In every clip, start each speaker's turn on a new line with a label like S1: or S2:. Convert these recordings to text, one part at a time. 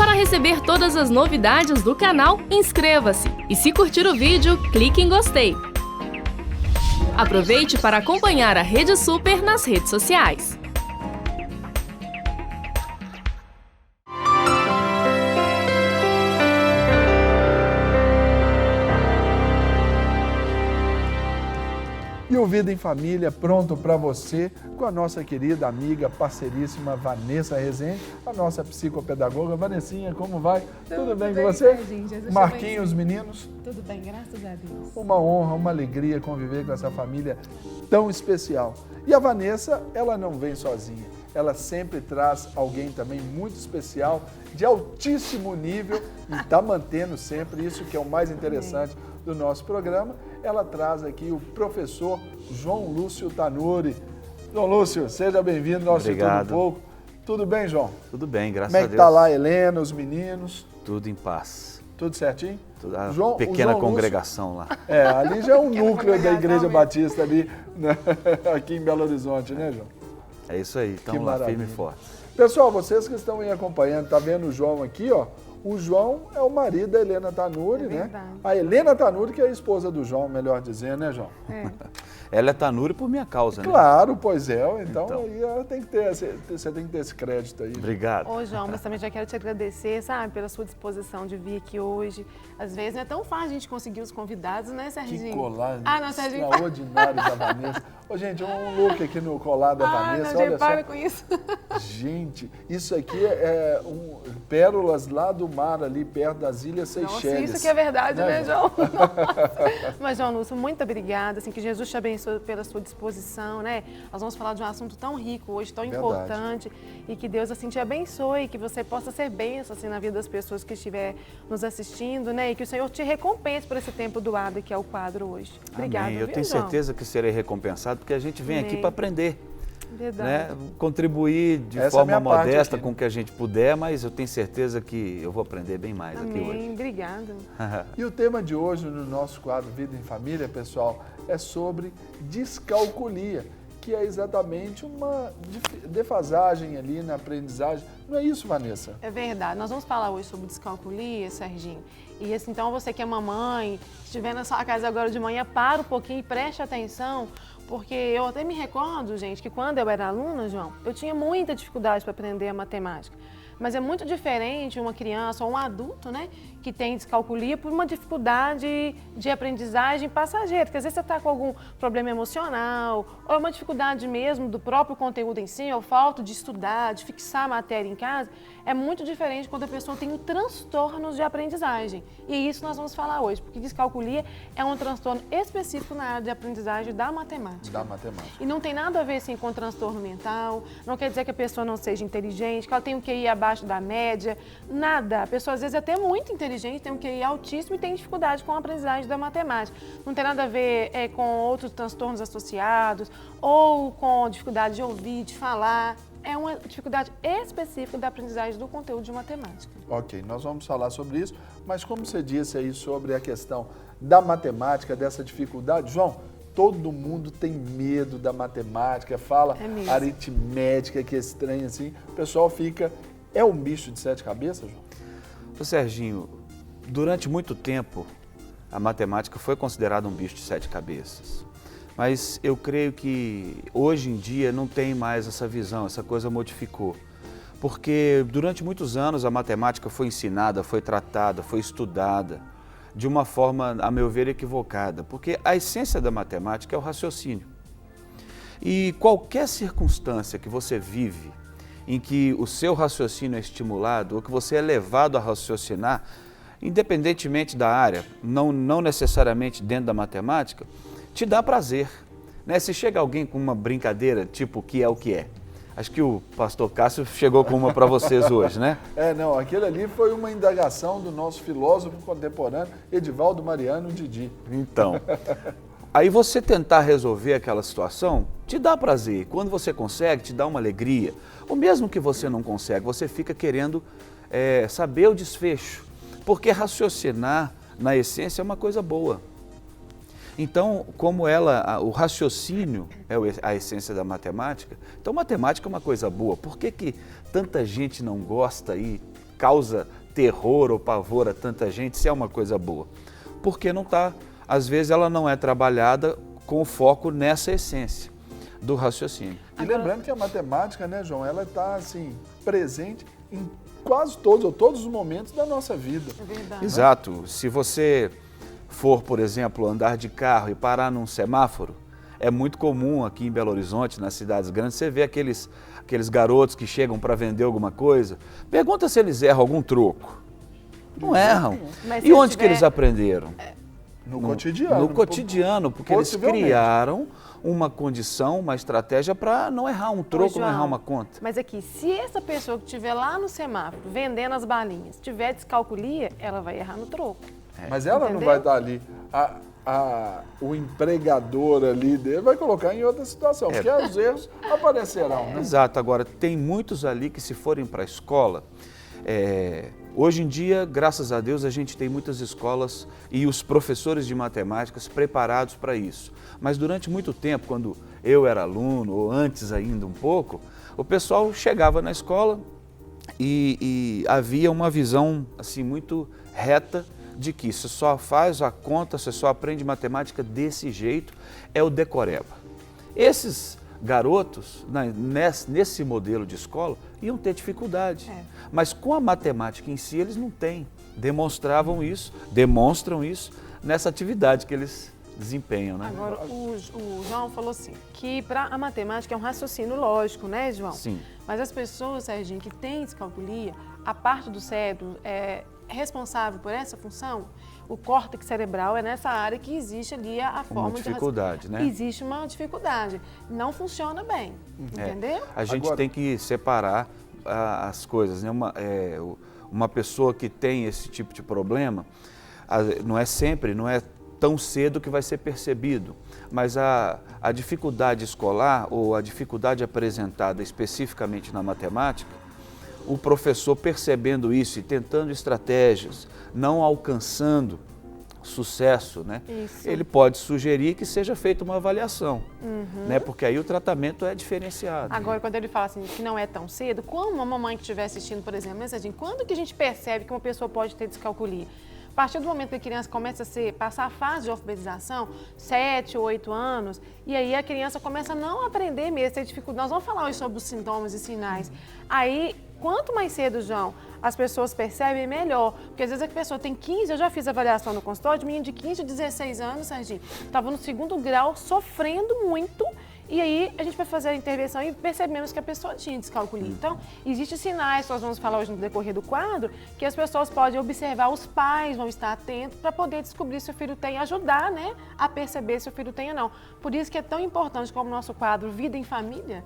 S1: Para receber todas as novidades do canal, inscreva-se e se curtir o vídeo, clique em gostei. Aproveite para acompanhar a Rede Super nas redes sociais.
S2: E o Vida em Família pronto para você com a nossa querida amiga, parceiríssima Vanessa Rezende, a nossa psicopedagoga. Vanessinha, como vai? Tudo bem com você? Marquinhos, os meninos?
S3: Tudo bem, graças a Deus.
S2: Uma honra, uma alegria conviver com essa família tão especial. E a Vanessa, ela não vem sozinha. Ela sempre traz alguém também muito especial, de altíssimo nível, e está mantendo sempre isso que é o mais interessante do nosso programa. Ela traz aqui o professor João Lúcio Tanuri. João Lúcio, seja bem-vindo ao nosso Tudo Um Pouco. Tudo bem, João?
S4: Tudo bem, graças a Deus.
S2: Como é que está lá a Helena, os meninos?
S4: Tudo em paz.
S2: Tudo certinho?
S4: Tudo, a pequena congregação lá.
S2: Ali já é um núcleo da Igreja Batista ali, né? Aqui em Belo Horizonte, né, João?
S4: É isso aí, estamos lá firme e forte.
S2: Pessoal, vocês que estão aí acompanhando, tá vendo o João aqui, ó? O João é o marido da Helena Tanuri, né? A Helena Tanuri, que é a esposa do João, melhor dizendo, né, João?
S4: Ela é Tanuri por minha causa, né?
S2: Claro, pois é. Então aí ela tem que ter, você tem que ter esse crédito aí.
S4: Obrigado.
S3: Ô, João, mas também já quero te agradecer, sabe, pela sua disposição de vir aqui hoje. Às vezes não é tão fácil a gente conseguir os convidados, né, Serginho?
S2: Que colar
S3: Serginho.
S2: extraordinário da Vanessa. Ô, gente, um look aqui no colar da Vanessa,
S3: não,
S2: olha
S3: para
S2: só.
S3: com isso.
S2: Gente, isso aqui é pérolas lá do mar, ali perto das Ilhas Seychelles.
S3: Nossa, isso que é verdade, né, João? Nossa. Mas, João Lúcio, muito obrigada, assim, que Jesus te abençoe pela sua disposição, né? Nós vamos falar de um assunto tão rico hoje, tão importante, e que Deus, assim, te abençoe, que você possa ser bênção, assim, na vida das pessoas que estiver nos assistindo, né? E que o Senhor te recompense por esse tempo doado que é o quadro hoje. Obrigada,
S4: Amém. Eu tenho certeza que serei recompensado, porque a gente vem aqui para aprender.
S3: Verdade.
S4: Né? Contribuir de forma modesta com o que a gente puder, mas eu tenho certeza que eu vou aprender bem mais aqui hoje.
S3: Obrigada.
S2: E o tema de hoje no nosso quadro Vida em Família, pessoal, é sobre descalculia, que é exatamente uma defasagem ali na aprendizagem. Não é isso, Vanessa?
S3: É verdade. Nós vamos falar hoje sobre descalculia, Serginho. E assim, então você que é mamãe, estiver na sua casa agora de manhã, para um pouquinho e preste atenção, porque eu até me recordo, gente, que quando eu era aluna, João, eu tinha muita dificuldade para aprender a matemática. Mas é muito diferente uma criança ou um adulto, né, que tem descalculia por uma dificuldade de aprendizagem passageira, porque às vezes você está com algum problema emocional, ou uma dificuldade mesmo do próprio conteúdo em si, ou falta de estudar, de fixar a matéria em casa. É muito diferente quando a pessoa tem transtornos de aprendizagem. E isso nós vamos falar hoje, porque descalculia é um transtorno específico na área de aprendizagem da matemática.
S2: Da matemática.
S3: E não tem nada a ver, assim, com transtorno mental, não quer dizer que a pessoa não seja inteligente, que ela tem um QI abaixo da média, nada. A pessoa, às vezes, é até muito inteligente, tem um QI altíssimo e tem dificuldade com a aprendizagem da matemática. Não tem nada a ver com outros transtornos associados ou com dificuldade de ouvir, de falar. É uma dificuldade específica da aprendizagem do conteúdo de matemática.
S2: Ok, nós vamos falar sobre isso, mas como você disse aí sobre a questão da matemática, dessa dificuldade, João, todo mundo tem medo da matemática, fala aritmética, que é estranho assim, o pessoal fica... É um bicho de sete cabeças, João?
S4: Ô, Serginho, durante muito tempo, a matemática foi considerada um bicho de sete cabeças. Mas eu creio que hoje em dia não tem mais essa visão, essa coisa modificou. Porque durante muitos anos a matemática foi ensinada, foi tratada, foi estudada de uma forma, a meu ver, equivocada. Porque a essência da matemática é o raciocínio. E qualquer circunstância que você vive em que o seu raciocínio é estimulado ou que você é levado a raciocinar, independentemente da área, não necessariamente dentro da matemática, te dá prazer. Né? Se chega alguém com uma brincadeira, tipo o que é o que é. Acho que o pastor Cássio chegou com uma para vocês hoje, né?
S2: Não, aquele ali foi uma indagação do nosso filósofo contemporâneo, Edivaldo Mariano Didi.
S4: Então, aí você tentar resolver aquela situação, te dá prazer. Quando você consegue, te dá uma alegria. Ou mesmo que você não consegue, você fica querendo saber o desfecho. Porque raciocinar, na essência, é uma coisa boa. Então, como o raciocínio é a essência da matemática, então matemática é uma coisa boa. Por que tanta gente não gosta e causa terror ou pavor a tanta gente, se é uma coisa boa. Porque não está, às vezes ela não é trabalhada com foco nessa essência do raciocínio.
S2: E lembrando que a matemática, né, João, ela está assim, presente em quase todos ou todos os momentos da nossa vida.
S3: É verdade.
S4: Exato. Se você for, por exemplo, andar de carro e parar num semáforo, é muito comum aqui em Belo Horizonte, nas cidades grandes, você vê aqueles garotos que chegam para vender alguma coisa. Pergunta se eles erram algum troco. Não erram.
S3: Mas
S4: E
S3: se
S4: onde que
S3: tiver-
S4: eles aprenderam?
S2: No cotidiano.
S4: No cotidiano, porque eles
S2: Possivelmente.
S4: criaram uma condição, uma estratégia para não errar um troco, não
S3: João,
S4: errar uma conta.
S3: Mas aqui, se essa pessoa que estiver lá no semáforo vendendo as balinhas tiver descalculia, ela vai errar no troco.
S2: Mas ela não
S3: Entendeu?
S2: vai estar ali. O empregador ali dele vai colocar em outra situação, porque os erros aparecerão, né?
S4: Exato. Agora, tem muitos ali que se forem para a escola, hoje em dia, graças a Deus, a gente tem muitas escolas e os professores de matemáticas preparados para isso. Mas durante muito tempo, quando eu era aluno, ou antes ainda um pouco, o pessoal chegava na escola e havia uma visão assim muito reta de que você só faz a conta, você só aprende matemática desse jeito, é o decoreba. Esses garotos, nesse modelo de escola, iam ter dificuldade. Mas com a matemática em si, eles não têm. Demonstram isso nessa atividade que eles desempenham, né?
S3: Agora, o João falou assim, que a matemática é um raciocínio lógico, né, João?
S4: Sim.
S3: Mas as pessoas, Serginho, que têm descalculia, a parte do cérebro responsável por essa função, o córtex cerebral, é nessa área que existe ali a forma
S4: dificuldade, né?
S3: Existe uma dificuldade. Não funciona bem, entendeu?
S4: A gente
S2: Agora-
S4: tem que separar as coisas, né? Uma pessoa que tem esse tipo de problema, não é tão cedo que vai ser percebido, mas a dificuldade escolar ou a dificuldade apresentada especificamente na matemática, o professor percebendo isso e tentando estratégias, não alcançando sucesso, né?
S3: Isso.
S4: Ele pode sugerir que seja feita uma avaliação, né? Porque aí o tratamento é diferenciado.
S3: Agora, quando ele fala assim, que não é tão cedo, como uma mamãe que estiver assistindo, por exemplo, né, Serginho, quando que a gente percebe que uma pessoa pode ter descalculia? A partir do momento que a criança começa a passar a fase de alfabetização, 7, 8 anos, e aí a criança começa a não aprender mesmo, ter dificuldade. Nós vamos falar hoje sobre os sintomas e sinais. Aí, quanto mais cedo, João, as pessoas percebem, melhor. Porque às vezes a pessoa tem 15, eu já fiz avaliação no consultório, de menino de 15, 16 anos, Serginho, estava no 2º grau, sofrendo muito. E aí a gente vai fazer a intervenção e percebemos que a pessoa tinha descalculia. Então, existem sinais, nós vamos falar hoje no decorrer do quadro, que as pessoas podem observar, os pais vão estar atentos para poder descobrir se o filho tem, ajudar, né, a perceber se o filho tem ou não. Por isso que é tão importante como o nosso quadro Vida em Família,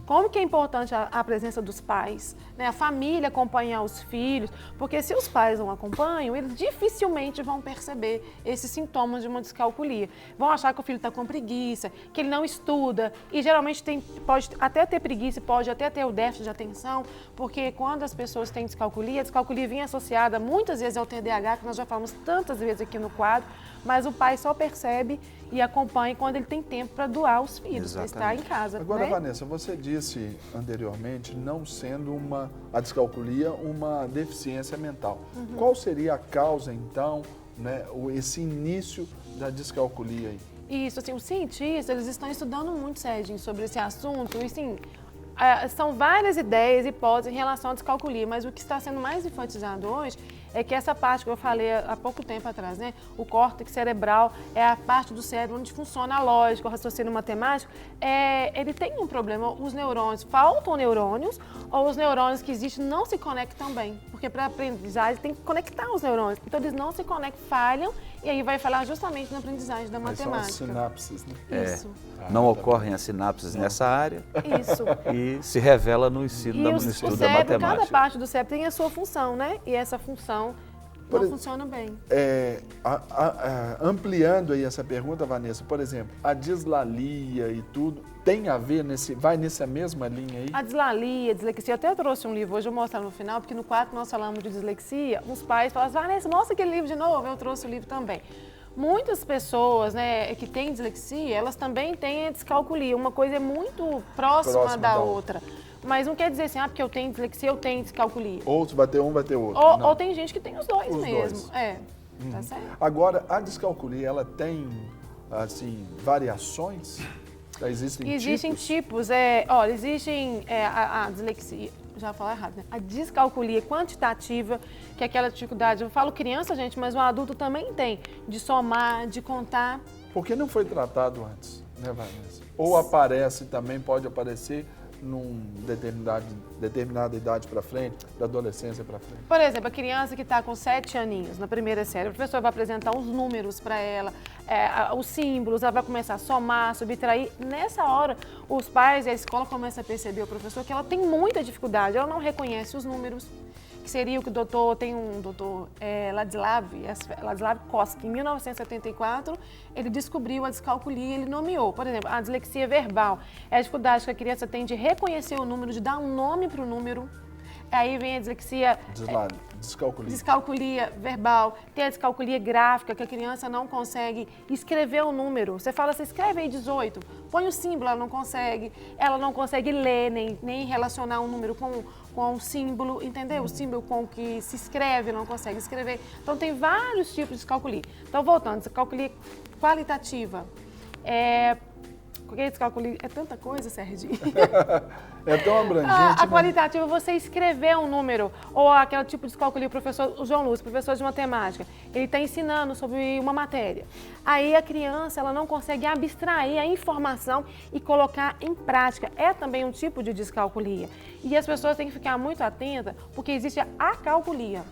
S3: como que é importante a presença dos pais, né, a família acompanhar os filhos, porque se os pais não acompanham, eles dificilmente vão perceber esses sintomas de uma descalculia. Vão achar que o filho está com preguiça, que ele não estuda, e geralmente pode até ter preguiça, pode até ter o déficit de atenção, porque quando as pessoas têm descalculia, a descalculia vem associada muitas vezes ao TDAH, que nós já falamos tantas vezes aqui no quadro, mas o pai só percebe e acompanha quando ele tem tempo para doar os filhos, para estar em casa.
S2: Agora,
S3: né?
S2: Vanessa, você disse anteriormente, não sendo a descalculia uma deficiência mental. Qual seria a causa, então, né, esse início da descalculia aí?
S3: Isso, assim, os cientistas, eles estão estudando muito, Serginho, sobre esse assunto, e sim, são várias ideias e hipóteses em relação à descalculia, mas o que está sendo mais enfatizado hoje é que essa parte que eu falei há pouco tempo atrás, né? O córtex cerebral é a parte do cérebro onde funciona a lógica, o raciocínio matemático. Ele tem um problema, os neurônios, faltam neurônios, ou os neurônios que existem não se conectam bem, porque para aprendizagem tem que conectar os neurônios, então eles não se conectam, falham, e aí vai falar justamente na aprendizagem da
S2: Mas são as
S3: matemática.
S2: sinapses, né?
S3: Isso,
S4: Não ocorrem as sinapses nessa área
S3: isso.
S4: e se revela no ensino,
S3: E
S4: no
S3: o
S4: estudo da
S3: cérebro,
S4: matemática.
S3: cada parte do cérebro tem a sua função, né? E essa função não funciona bem.
S2: Ampliando aí essa pergunta, Vanessa, por exemplo, a dislalia e tudo, tem a ver, vai nessa mesma linha aí?
S3: A dislalia, a dislexia, eu até trouxe um livro hoje, eu vou mostrar no final, porque no quadro nós falamos de dislexia, uns pais falam assim, Vanessa, mostra aquele livro de novo, eu trouxe o livro também. Muitas pessoas, né, que têm dislexia, elas também têm a descalculia, uma coisa é muito próxima da outra. Mas não quer dizer assim, porque eu tenho dislexia, eu tenho descalculia.
S2: Ou se vai ter um, vai ter outro.
S3: Ou tem gente que tem os dois
S2: Os
S3: mesmo.
S2: dois.
S3: Tá certo?
S2: Agora, a descalculia, ela tem, assim, variações?
S3: Existem tipos. Existem a dislexia, já vou falar errado, né? A descalculia quantitativa, que é aquela dificuldade, eu falo criança, gente, mas o adulto também tem, de somar, de contar.
S2: Por que não foi tratado antes, né, Vanessa? Ou aparece também, pode aparecer num determinada idade para frente, da adolescência para frente.
S3: Por exemplo, a criança que está com 7 aninhos, na primeira série, o professor vai apresentar os números para ela, os símbolos, ela vai começar a somar, subtrair. Nessa hora, os pais e a escola começam a perceber o professor que ela tem muita dificuldade, ela não reconhece os números, que seria o que tem um doutor Ladislav Koski, em 1974, ele descobriu a descalculia e ele nomeou. Por exemplo, a dislexia verbal é a dificuldade que a criança tem de reconhecer o número, de dar um nome para o número. Aí vem a dislexia... Descalculia verbal, tem a descalculia gráfica, que a criança não consegue escrever o número. Você fala assim, escreve aí 18, põe o símbolo, ela não consegue ler, nem relacionar um número com um símbolo, entendeu? O símbolo com o que se escreve, não consegue escrever. Então, tem vários tipos de descalculia. Então, voltando, descalculia qualitativa. Porque descalculia é tanta coisa, Serginho.
S2: É tão abrangente.
S3: A qualitativa, você escrever um número, ou aquele tipo de descalculia, o João Lúcio, professor de matemática, ele está ensinando sobre uma matéria. Aí a criança, ela não consegue abstrair a informação e colocar em prática. É também um tipo de descalculia. E as pessoas têm que ficar muito atentas, porque existe a acalculia,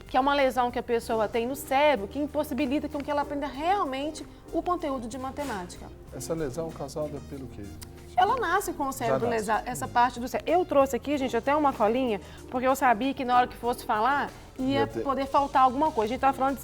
S3: que é uma lesão que a pessoa tem no cérebro, que impossibilita com que ela aprenda realmente o conteúdo de matemática.
S2: Essa lesão causada pelo quê?
S3: Ela nasce com o cérebro lesado, essa parte do cérebro. Eu trouxe aqui, gente, até uma colinha, porque eu sabia que na hora que fosse falar, ia poder faltar alguma coisa. A gente está falando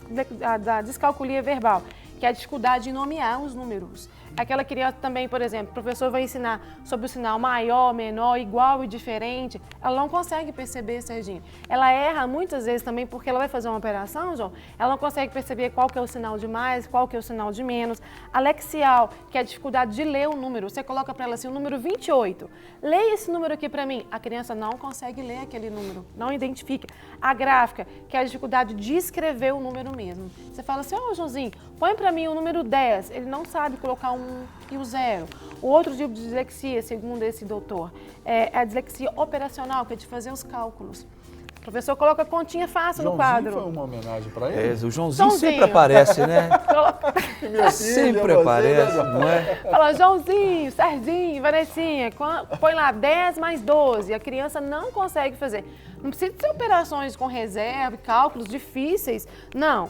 S3: da descalculia verbal, que é a dificuldade de nomear os números. Aquela criança também, por exemplo, o professor vai ensinar sobre o sinal maior, menor, igual e diferente. Ela não consegue perceber, Serginho. Ela erra muitas vezes também porque ela vai fazer uma operação, João, ela não consegue perceber qual que é o sinal de mais, qual que é o sinal de menos. A lexial, que é a dificuldade de ler o número. Você coloca para ela assim, o número 28. Leia esse número aqui para mim. A criança não consegue ler aquele número, não identifica. A gráfica, que é a dificuldade de escrever o número mesmo. Você fala assim, Joãozinho, põe para mim o número 10. Ele não sabe colocar um e o 0. O outro tipo de dislexia, segundo esse doutor, é a dislexia operacional, que é de fazer os cálculos. O professor coloca a continha fácil no quadro.
S2: Foi uma homenagem para ele?
S4: O Joãozinho sempre aparece, né? Sempre aparece,
S2: né?
S4: não é?
S3: Fala, Joãozinho, Serginho, Vanessinha, põe lá 10 mais 12. A criança não consegue fazer. Não precisa ser operações com reserva, cálculos difíceis. Não.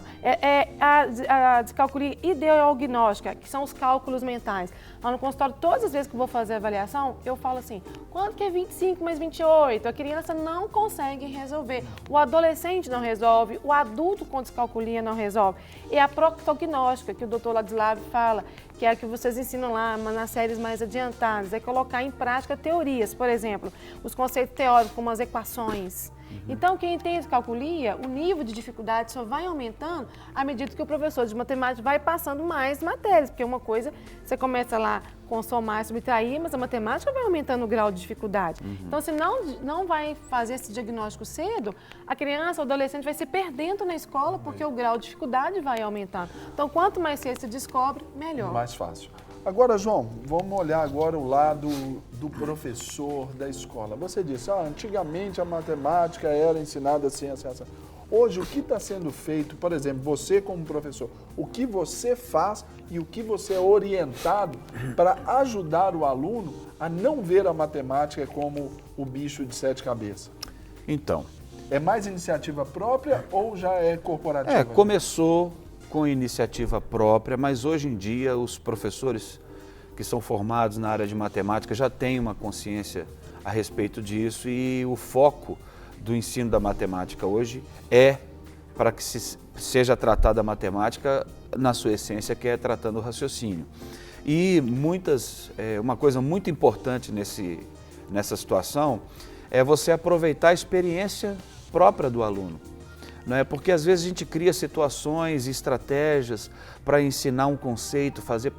S3: A descalculia ideognóstica, que são os cálculos mentais. Lá no consultório, todas as vezes que eu vou fazer a avaliação, eu falo assim, quanto que é 25 mais 28? A criança não consegue resolver. O adolescente não resolve, o adulto com descalculia não resolve. E a protognóstica, que o doutor Ladislav fala, que é a que vocês ensinam lá nas séries mais adiantadas, é colocar em prática teorias, por exemplo, os conceitos teóricos, como as equações. Então, quem tem descalculia, o nível de dificuldade só vai aumentando à medida que o professor de matemática vai passando mais matérias, porque uma coisa, você começa lá com somar e subtrair, mas a matemática vai aumentando o grau de dificuldade. Então, se não vai fazer esse diagnóstico cedo, a criança ou adolescente vai se perdendo na escola, porque o grau de dificuldade vai aumentando. Então, quanto mais cedo se descobre, melhor.
S2: Mais fácil. Agora, João, vamos olhar agora o lado do professor da escola. Você disse, antigamente a matemática era ensinada assim, assim, assim. Hoje, o que está sendo feito, por exemplo, você como professor, o que você faz e o que você é orientado para ajudar o aluno a não ver a matemática como o bicho de 7 cabeças?
S4: Então.
S2: É mais iniciativa própria ou já é corporativa?
S4: Começou com iniciativa própria, mas hoje em dia os professores que são formados na área de matemática já têm uma consciência a respeito disso e o foco do ensino da matemática hoje é para que seja tratada a matemática na sua essência, que é tratando o raciocínio. E uma coisa muito importante nessa situação é você aproveitar a experiência própria do aluno. Não é? Porque às vezes a gente cria situações e estratégias para ensinar um conceito, fazer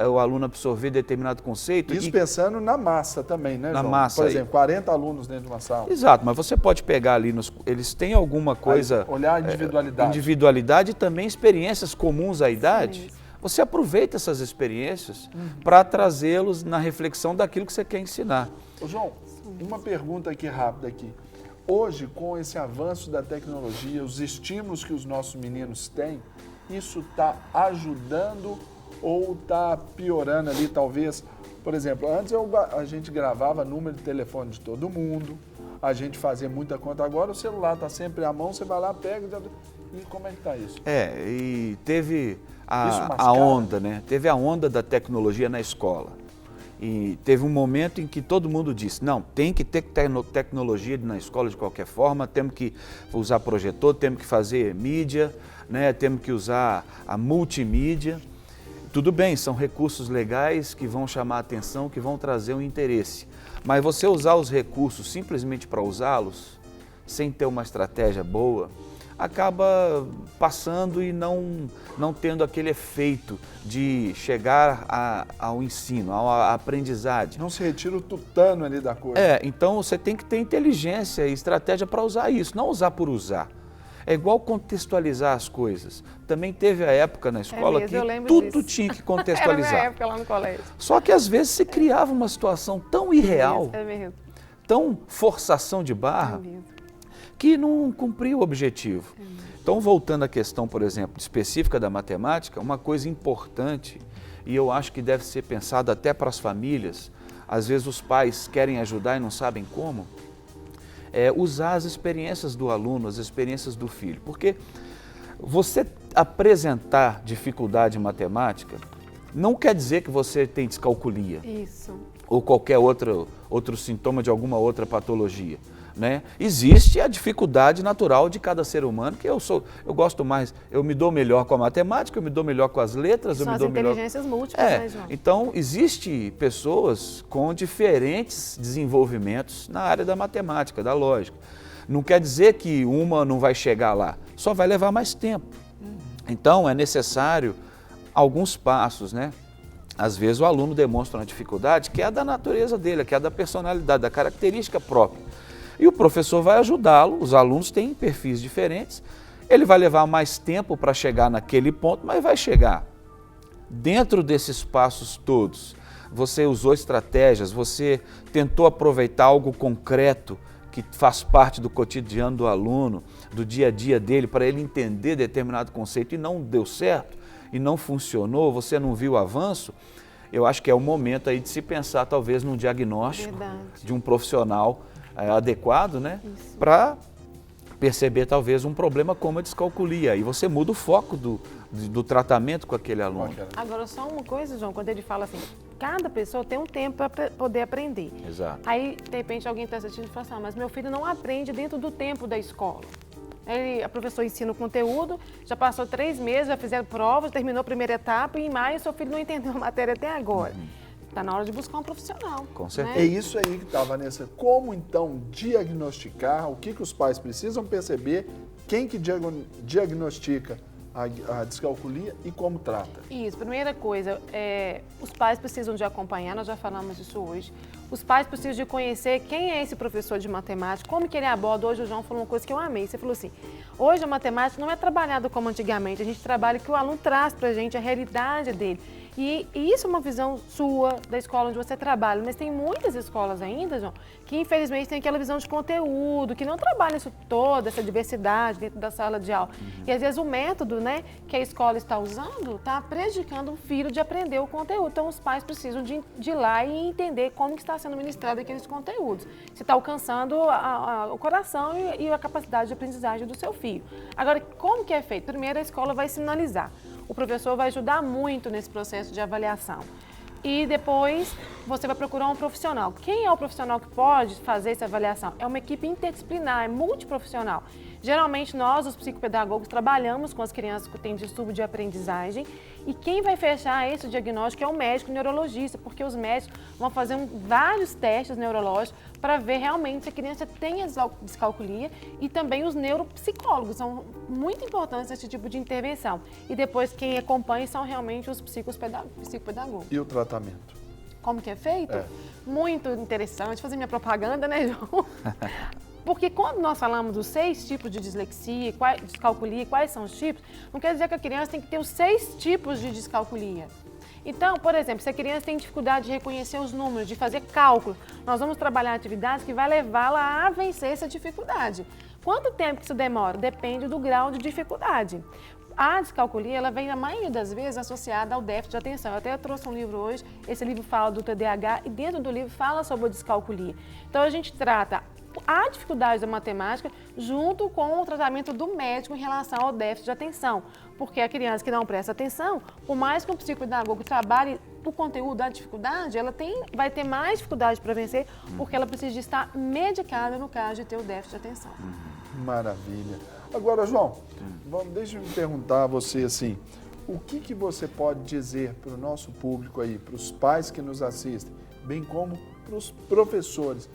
S4: o aluno absorver determinado conceito.
S2: Isso pensando na massa também, né,
S4: Na
S2: João?
S4: massa.
S2: Por exemplo, 40 alunos dentro de uma sala.
S4: Exato, mas você pode pegar ali, eles têm alguma coisa...
S2: Olhar a individualidade.
S4: Individualidade e também experiências comuns à idade. Você aproveita essas experiências para trazê-los na reflexão daquilo que você quer ensinar.
S2: Ô, João, uma pergunta aqui rápida aqui. Hoje, com esse avanço da tecnologia, os estímulos que os nossos meninos têm, isso está ajudando ou está piorando ali, talvez? Por exemplo, antes a gente gravava número de telefone de todo mundo, a gente fazia muita conta. Agora o celular está sempre à mão, você vai lá, pega... E como é que está isso?
S4: E teve a onda, né? Teve a onda da tecnologia na escola. E teve um momento em que todo mundo disse, não, tem que ter tecnologia na escola de qualquer forma, temos que usar projetor, temos que fazer mídia, né? Temos que usar a multimídia. Tudo bem, são recursos legais que vão chamar a atenção, que vão trazer um interesse. Mas você usar os recursos simplesmente para usá-los, sem ter uma estratégia boa, acaba passando e não tendo aquele efeito de chegar ao ensino, à aprendizagem.
S2: Não se retira o tutano ali da coisa.
S4: Então você tem que ter inteligência e estratégia para usar isso, não usar por usar. É igual contextualizar as coisas. Também teve a época na escola que tudo tinha que contextualizar.
S3: Era a minha época lá no colégio.
S4: Só que às vezes se criava uma situação tão irreal, tão forçação de barra, que não cumpria o objetivo. Então, voltando à questão, por exemplo, específica da matemática, uma coisa importante, e eu acho que deve ser pensado até para as famílias, às vezes os pais querem ajudar e não sabem como, é usar as experiências do aluno, as experiências do filho. Porque você apresentar dificuldade em matemática não quer dizer que você tem descalculia. Isso. Ou qualquer outro sintoma de alguma outra patologia. Né? Existe a dificuldade natural de cada ser humano, que eu gosto mais, eu me dou melhor com a matemática, eu me dou melhor com as letras, eu me dou melhor...
S3: São as inteligências múltiplas, né, João?
S4: Então, existe pessoas com diferentes desenvolvimentos na área da matemática, da lógica. Não quer dizer que uma não vai chegar lá, só vai levar mais tempo. Então, é necessário alguns passos, né? Às vezes o aluno demonstra uma dificuldade que é da natureza dele, que é da personalidade, da característica própria. E o professor vai ajudá-lo, os alunos têm perfis diferentes, ele vai levar mais tempo para chegar naquele ponto, mas vai chegar. Dentro desses passos todos, você usou estratégias, você tentou aproveitar algo concreto que faz parte do cotidiano do aluno, do dia a dia dele, para ele entender determinado conceito e não deu certo, e não funcionou, você não viu o avanço, eu acho que é o momento aí de se pensar talvez num diagnóstico de um profissional adequado, né, para perceber talvez um problema como a descalculia. E você muda o foco do tratamento com aquele aluno.
S3: Agora, só uma coisa, João, quando ele fala assim, cada pessoa tem um tempo para poder aprender.
S4: Exato.
S3: Aí, de repente, alguém está assistindo e fala assim, mas meu filho não aprende dentro do tempo da escola. A professora ensina o conteúdo, já passou 3 meses, já fizeram provas, terminou a primeira etapa e em maio seu filho não entendeu a matéria até agora. Está na hora de buscar um profissional.
S4: Com certeza.
S2: É isso aí que está, Vanessa. Como então diagnosticar, o que os pais precisam perceber, quem que diagnostica a descalculia e como trata? Isso,
S3: primeira coisa, os pais precisam de acompanhar, nós já falamos disso hoje. Os pais precisam de conhecer quem é esse professor de matemática, como que ele aborda. Hoje o João falou uma coisa que eu amei, você falou assim, hoje a matemática não é trabalhada como antigamente, a gente trabalha que o aluno traz pra gente a realidade dele. E isso é uma visão sua da escola onde você trabalha, mas tem muitas escolas ainda, João, que infelizmente tem aquela visão de conteúdo, que não trabalha isso toda, essa diversidade dentro da sala de aula. E às vezes o método, né, que a escola está usando está prejudicando o filho de aprender o conteúdo. Então os pais precisam de ir lá e entender como que está sendo ministrado aqueles conteúdos. Se está alcançando o coração e a capacidade de aprendizagem do seu filho. Agora, como que é feito? Primeiro a escola vai sinalizar. O professor vai ajudar muito nesse processo de avaliação. E depois você vai procurar um profissional. Quem é o profissional que pode fazer essa avaliação? É uma equipe interdisciplinar, é multiprofissional. Geralmente nós, os psicopedagogos, trabalhamos com as crianças que têm distúrbio de aprendizagem e quem vai fechar esse diagnóstico é o médico neurologista, porque os médicos vão fazer vários testes neurológicos para ver realmente se a criança tem a descalculia, e também os neuropsicólogos são muito importantes nesse tipo de intervenção. E depois quem acompanha são realmente os psicopedagogos.
S2: E o tratamento?
S3: Como que é feito? Muito interessante, fazer minha propaganda, né, João? Porque quando nós falamos dos 6 tipos de dislexia, descalculia, quais são os tipos, não quer dizer que a criança tem que ter os 6 tipos de descalculia. Então, por exemplo, se a criança tem dificuldade de reconhecer os números, de fazer cálculo, nós vamos trabalhar atividades que vai levá-la a vencer essa dificuldade. Quanto tempo que isso demora? Depende do grau de dificuldade. A descalculia, ela vem, na maioria das vezes, associada ao déficit de atenção. Eu até trouxe um livro hoje, esse livro fala do TDAH e dentro do livro fala sobre a descalculia. Então, a gente trata a dificuldade da matemática junto com o tratamento do médico em relação ao déficit de atenção. Porque a criança que não presta atenção, por mais que um psicopedagogo trabalhe o conteúdo da dificuldade, ela vai ter mais dificuldade para vencer, porque ela precisa de estar medicada no caso de ter o déficit de atenção.
S2: Maravilha. Agora, João, deixa eu me perguntar a você assim, o que você pode dizer para o nosso público aí, para os pais que nos assistem, bem como para os professores?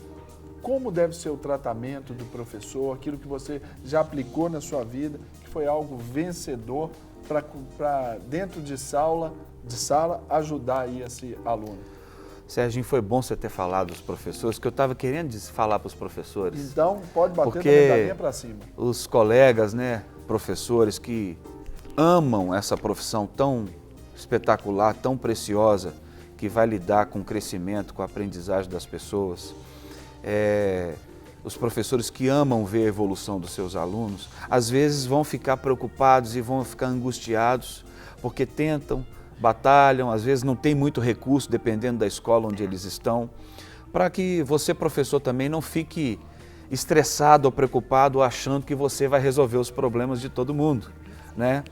S2: Como deve ser o tratamento do professor, aquilo que você já aplicou na sua vida, que foi algo vencedor para dentro de sala ajudar aí esse aluno?
S4: Serginho, foi bom você ter falado dos professores, que eu estava querendo falar para os professores.
S2: Então, pode bater
S4: porque
S2: da medalhinha para cima.
S4: Os colegas, né, professores que amam essa profissão tão espetacular, tão preciosa, que vai lidar com o crescimento, com a aprendizagem das pessoas, os professores que amam ver a evolução dos seus alunos, às vezes vão ficar preocupados e vão ficar angustiados, porque tentam, batalham, às vezes não tem muito recurso, dependendo da escola onde eles estão, para que você, professor, também não fique estressado ou preocupado achando que você vai resolver os problemas de todo mundo, né?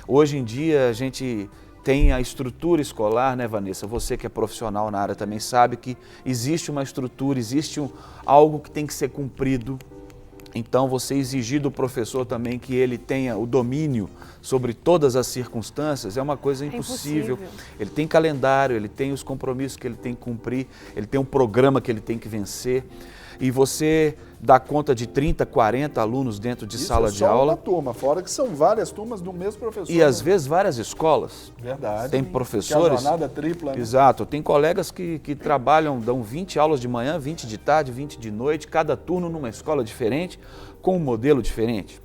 S4: Hoje em dia a gente tem a estrutura escolar, né, Vanessa? Você que é profissional na área também sabe que existe uma estrutura, existe algo que tem que ser cumprido. Então, você exigir do professor também que ele tenha o domínio sobre todas as circunstâncias é uma coisa impossível. Ele tem calendário, ele tem os compromissos que ele tem que cumprir, ele tem um programa que ele tem que vencer. E você dá conta de 30, 40 alunos dentro de sala de aula.
S2: Isso é só uma turma, fora que são várias turmas do mesmo professor.
S4: E às vezes várias escolas.
S2: Verdade.
S4: Tem professores.
S2: Que a jornada tripla, né?
S4: Exato. Tem colegas que trabalham, dão 20 aulas de manhã, 20 de tarde, 20 de noite, cada turno numa escola diferente, com um modelo diferente.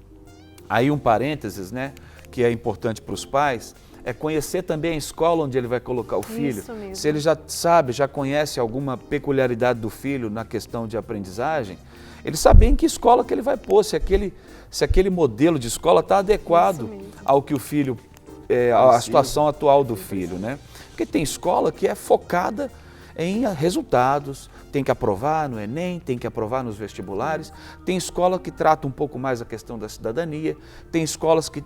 S4: Aí um parênteses, né, que é importante para os pais, é conhecer também a escola onde ele vai colocar o filho.
S3: Isso mesmo.
S4: Se ele já sabe, já conhece alguma peculiaridade do filho na questão de aprendizagem, ele sabe em que escola que ele vai pôr, se aquele modelo de escola está adequado ao que o filho, à situação atual do filho, né? Porque tem escola que é focada em resultados, tem que aprovar no Enem, tem que aprovar nos vestibulares, tem escola que trata um pouco mais a questão da cidadania, tem escolas que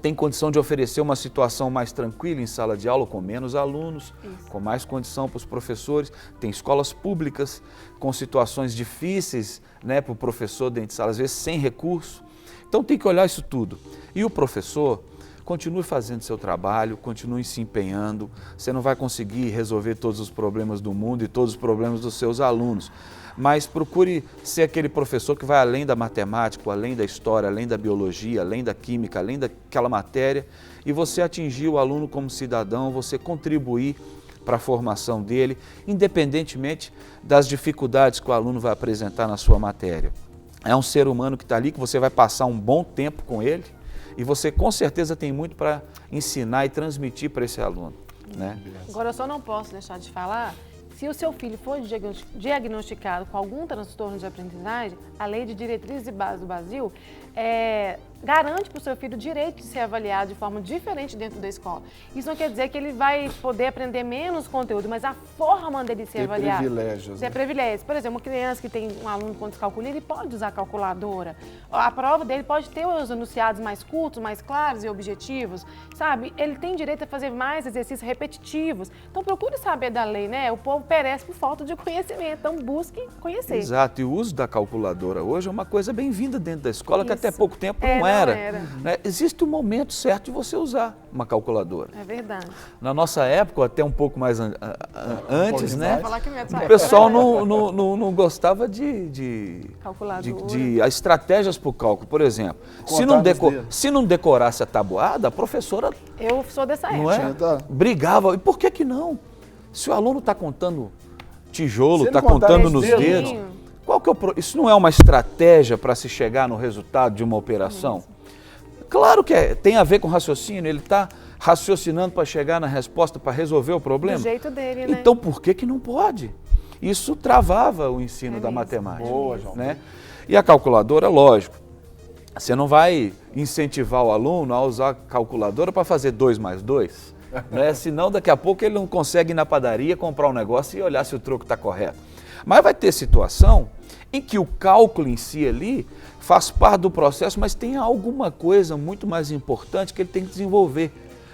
S4: tem condição de oferecer uma situação mais tranquila em sala de aula, com menos alunos, com mais condição para os professores. Tem escolas públicas com situações difíceis, né, para o professor dentro de sala, às vezes sem recurso. Então tem que olhar isso tudo. E o professor continue fazendo seu trabalho, continue se empenhando. Você não vai conseguir resolver todos os problemas do mundo e todos os problemas dos seus alunos, mas procure ser aquele professor que vai além da matemática, além da história, além da biologia, além da química, além daquela matéria, e você atingir o aluno como cidadão, você contribuir para a formação dele, independentemente das dificuldades que o aluno vai apresentar na sua matéria. É um ser humano que está ali, que você vai passar um bom tempo com ele, e você com certeza tem muito para ensinar e transmitir para esse aluno, né?
S3: Agora, eu só não posso deixar de falar, se o seu filho for diagnosticado com algum transtorno de aprendizagem, a Lei de Diretrizes e Bases do Brasil garante para o seu filho o direito de ser avaliado de forma diferente dentro da escola. Isso não quer dizer que ele vai poder aprender menos conteúdo, mas a forma dele ser avaliado.
S2: Privilégios, né?
S3: Privilégios. Por exemplo, uma criança que tem um aluno com descalculia, ele pode usar a calculadora. A prova dele pode ter os enunciados mais curtos, mais claros e objetivos, sabe? Ele tem direito a fazer mais exercícios repetitivos. Então, procure saber da lei, né? O povo perece por falta de conhecimento, então busque conhecer.
S4: Exato, e o uso da calculadora hoje é uma coisa bem-vinda dentro da escola, que até pouco tempo não era. era.
S3: Não
S4: Né? Existe um momento certo de você usar uma calculadora.
S3: É verdade.
S4: Na nossa época, até um pouco mais antes,
S2: pouquinho
S4: né?
S2: mais.
S3: Falar que minha
S4: O pessoal não gostava
S3: Calculadora.
S4: de estratégias para o cálculo. Por exemplo,
S2: Contar nos dedos.
S4: se não decorasse a tabuada, a professora
S3: Eu sou dessa
S4: não
S3: época.
S4: é? Brigava. E por que não? Se o aluno está contando tijolo,
S2: Se ele
S4: está
S2: contar
S4: contando
S2: nos
S4: nos
S2: dedos,
S4: dedos, qual que é isso não é uma estratégia para se chegar no resultado de uma operação? Claro que tem a ver com raciocínio, ele está raciocinando para chegar na resposta, para resolver o problema.
S3: Do jeito dele, né?
S4: Então por que não pode? Isso travava o ensino da
S3: mesmo.
S4: matemática.
S2: Boa, João.
S4: Né? E a calculadora, lógico, você não vai incentivar o aluno a usar a calculadora para fazer 2 mais 2, né? Senão daqui a pouco ele não consegue ir na padaria, comprar um negócio e olhar se o troco está correto. Mas vai ter situação em que o cálculo em si ali faz parte do processo, mas tem alguma coisa muito mais importante que ele tem que desenvolver.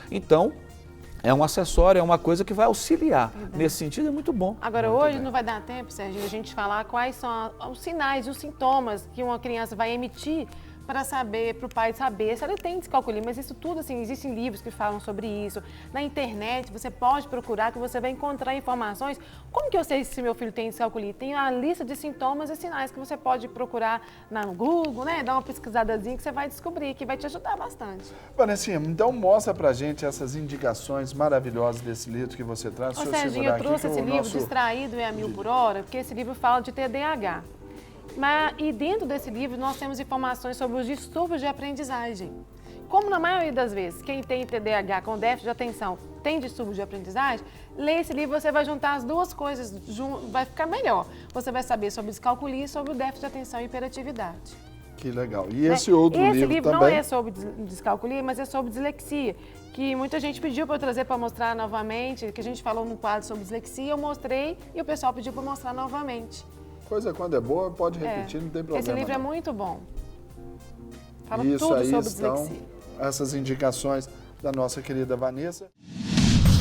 S4: Então, é um acessório, é uma coisa que vai auxiliar. Nesse sentido, é muito bom.
S3: Agora, hoje não vai dar tempo, Serginho, a gente falar quais são os sinais e os sintomas que uma criança vai emitir para saber, para o pai saber se ela tem descalculia. Mas isso tudo, assim, existem livros que falam sobre isso. Na internet, você pode procurar que você vai encontrar informações. Como que eu sei se meu filho tem descalculia? Tem a lista de sintomas e sinais que você pode procurar no Google, né? Dar uma pesquisadazinha que você vai descobrir, que vai te ajudar bastante.
S2: Vanessa, então mostra pra gente essas indicações maravilhosas desse livro que você traz.
S3: Ô,
S2: Deixa
S3: Serginho,
S2: segurar
S3: eu trouxe
S2: aqui que
S3: esse
S2: o
S3: livro,
S2: nosso-
S3: Distraído e a Mil por Hora, porque esse livro fala de TDAH. E dentro desse livro nós temos informações sobre os distúrbios de aprendizagem. Como na maioria das vezes, quem tem TDAH com déficit de atenção tem distúrbio de aprendizagem, lê esse livro, você vai juntar as duas coisas, vai ficar melhor. Você vai saber sobre descalculia e sobre o déficit de atenção e hiperatividade.
S2: Que legal. E esse outro
S3: Esse
S2: livro
S3: livro não
S2: também.
S3: é sobre descalculia, mas é sobre dislexia, que muita gente pediu para eu trazer para mostrar novamente, que a gente falou no quadro sobre dislexia, eu mostrei e o pessoal pediu para mostrar novamente.
S2: Coisa quando é boa, pode repetir, não tem problema.
S3: Esse livro é
S2: não.
S3: muito bom. Fala
S2: Isso
S3: tudo
S2: aí
S3: sobre
S2: estão
S3: dislexia.
S2: essas indicações da nossa querida Vanessa.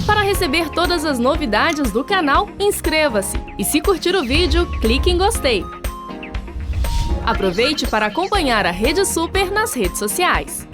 S1: Para receber todas as novidades do canal, inscreva-se. E se curtir o vídeo, clique em gostei. Aproveite para acompanhar a Rede Super nas redes sociais.